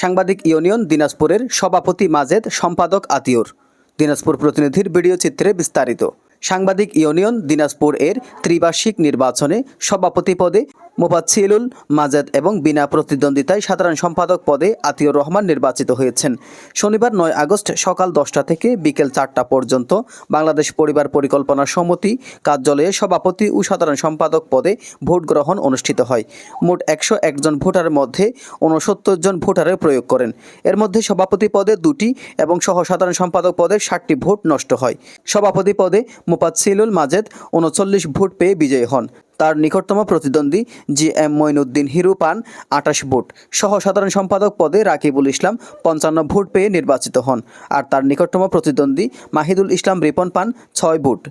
সাংবাদিক ইউনিয়ন দিনাজপুরের সভাপতি মাজেদ, সম্পাদক আতিউর। দিনাজপুর প্রতিনিধির ভিডিও চিত্রে বিস্তারিত। সাংবাদিক ইউনিয়ন দিনাজপুর এর ত্রিবার্ষিক নির্বাচনে সভাপতি পদে মোফাজ্জলুল মাজেদ এবং বিনা প্রতিদ্বন্দ্বিতায় সাধারণ সম্পাদক পদে আতিউর রহমান নির্বাচিত হয়েছেন। শনিবার 9 আগস্ট সকাল 10টা থেকে বিকেল 4টা পর্যন্ত বাংলাদেশ পরিবার পরিকল্পনা সমিতি কার্যালয়ে সভাপতি ও সাধারণ সম্পাদক পদে ভোট গ্রহণ অনুষ্ঠিত হয়। মোট 101 জন ভোটারের মধ্যে 69 জন ভোটারের প্রয়োগ করেন। এর মধ্যে সভাপতি পদে 2টি এবং সহ সাধারণ সম্পাদক পদে 7টি ভোট নষ্ট হয়। সভাপতি পদে মোফাজ্জলুল মাজেদ 39 ভোট পেয়ে বিজয়ী হন। তার নিকটতম প্রতিদ্বন্দ্বী জি.এম. মঈনুদ্দিন হিরু পান 28 ভোট। সহ সাধারণ সম্পাদক পদে রাকিবুল ইসলাম 55 ভোট পেয়ে নির্বাচিত হন, আর তার নিকটতম প্রতিদ্বন্দ্বী মাহিদুল ইসলাম রিপন পান 6 ভোট।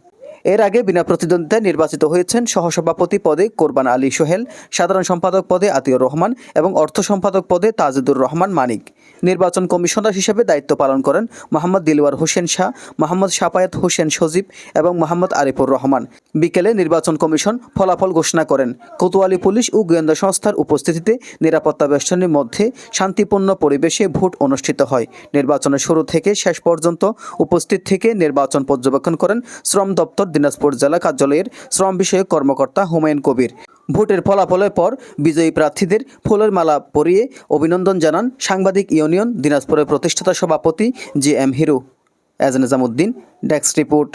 এর আগে বিনা প্রতিদ্বন্দ্বিতায় নির্বাচিত হয়েছেন সহসভাপতি পদে কোরবান আলী সোহেল, সাধারণ সম্পাদক পদে আতিউর রহমান এবং অর্থ সম্পাদক পদে তাজিদুর রহমান মানিক। নির্বাচন কমিশনার হিসেবে দায়িত্ব পালন করেন মোহাম্মদ দিলওয়ার হোসেন শাহ, মোহাম্মদ শাফায়াত হোসেন সজীব এবং মোহাম্মদ আরিফুর রহমান। বিকেলে নির্বাচন কমিশন ফলাফল ঘোষণা করেন। কোতোয়ালি পুলিশ ও গোয়েন্দা সংস্থার উপস্থিতিতে নিরাপত্তা বেষ্টনীর মধ্যে শান্তিপূর্ণ পরিবেশে ভোট অনুষ্ঠিত হয়। নির্বাচনের শুরু থেকে শেষ পর্যন্ত উপস্থিত থেকে নির্বাচন পর্যবেক্ষণ করেন শ্রম দপ্তর দিনাজপুর জেলা কার্যালয়ের শ্রম বিষয়ক কর্মকর্তা হুমায়ুন কবির। ভোটের ফলাফলের পর বিজয়ী প্রার্থীদের ফুলের মালা পরিয়ে অভিনন্দন জানান সাংবাদিক ইউনিয়ন দিনাজপুরের প্রতিষ্ঠাতা সভাপতি G M. Hiru. Ejan Nizamuddin, desk report.